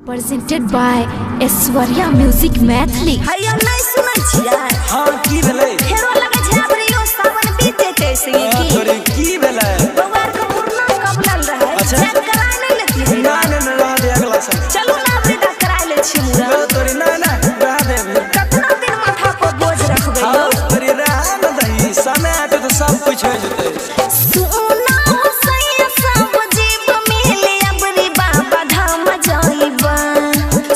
Presented by Aishwarya Music Mathli। हैया नहीं सुनै छियै? हां की भेलै? फेरो लगे झाबरियो सावन बीते कैसे की? तोरे की भेलै? बउआ के मुरना कब लल रहे? अच्छा। चेक करा नहीं लेती है? ना रह दे अगला साल। चलू ना वृद्धा करा ले छी मुरा। तोरे ना रह दे। कितना दिन माथा पर बोझ रखबै हां लो? तोरे रह न दही समय आते तो सब कुछ हो जते। सुना सैया सब जीव मिले अबरी बाबा धाम जाइबा।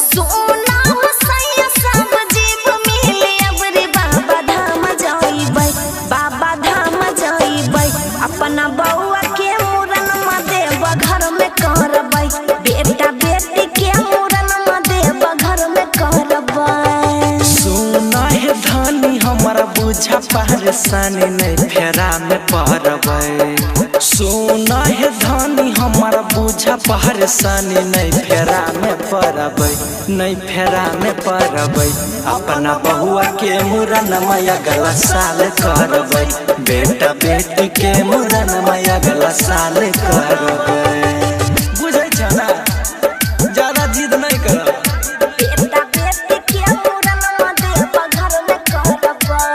सुना सैया सब जीव मिले अबरी बाबा धाम जाइबै। बाबा धाम जाइबै अपना बउआ के मुरन में देव घर में करबै। बेटा बेटी के मुरन में देव घर में करबै। सोना है धानी हमारा बुझा परेशानी नहीं फेरा में पड़बै। सोना है धानी हमारा बुझा परेशानी नहीं फेरा में पड़बै। नहीं फेरा में पड़बै अपना बहुआ के मुरन में अगला साल करबै। बेटा बेटी के मुरन में अगला साल करबै। बुझै छ ना? ज्यादा जिद नहीं कर। बेटा बेटी के मुरन में देव घर में करबै।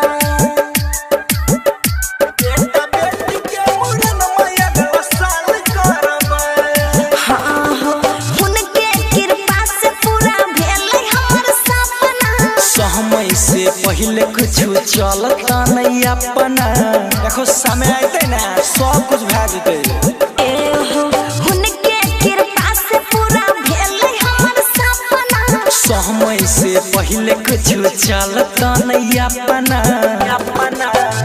बेटा बेटी के मुरन में अगला साल करबै। हाँ हो हुनके कृपा से पूरा भेलै हमर सपना। समय से पहले कुछ चलता नहीं अपना। देखो समय आते ना सब कुछ भा जेते। ए हो हुनके कृपा से पूरा भेलै हमर सपना। समय से पहले कुछ चलता नहीं अपना।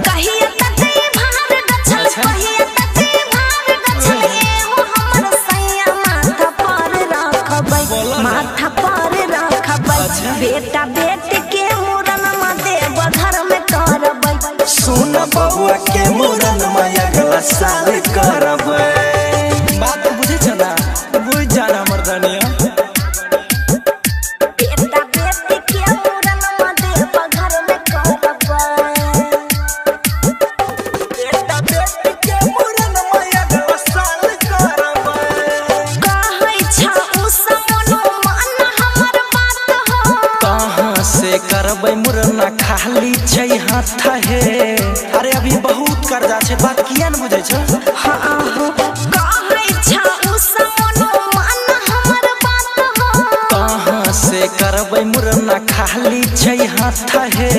कहिया तक ई भार गछल कहिया तक ई भार गछल एहो हमर सैया माथा पर रखबै। माथा पर रखबै। बेटा बेटी के मुरन में देव घर में करबै। सुन बबुआ के मुरन में अगला साल करबै। बात बुझे छ ना? बुझ जाना मर्दनिया। बेटा बेटी के मुरन में देव घर में करबै। बेटा बेटी के मुरन में अगला साल करबै। कहै छ उ समनो मन हमर बात हो। कहाँ से करबै मुरना खाली छै हाथ हे। अरे अभी बहुत कर्जा छै बात किया न बुझै छ? हाँ हो कहै छ उ समनो मन हमर बात हो। कहाँ से करबै मुरना खाली छै हाथ हे।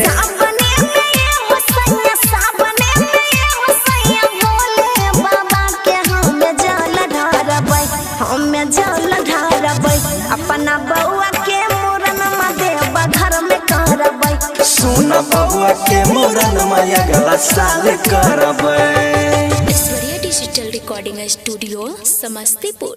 सावने में एहो सैया सावने में एहो सैया भोले बाबा के हमें जल ढारबै। हमें जल ढारबै अपना बउआ के मुरन में देव घर में करबै। सुन बबुआ के मुरन में अगला साल करबै। Aishwarya digital recording studio Samastipur.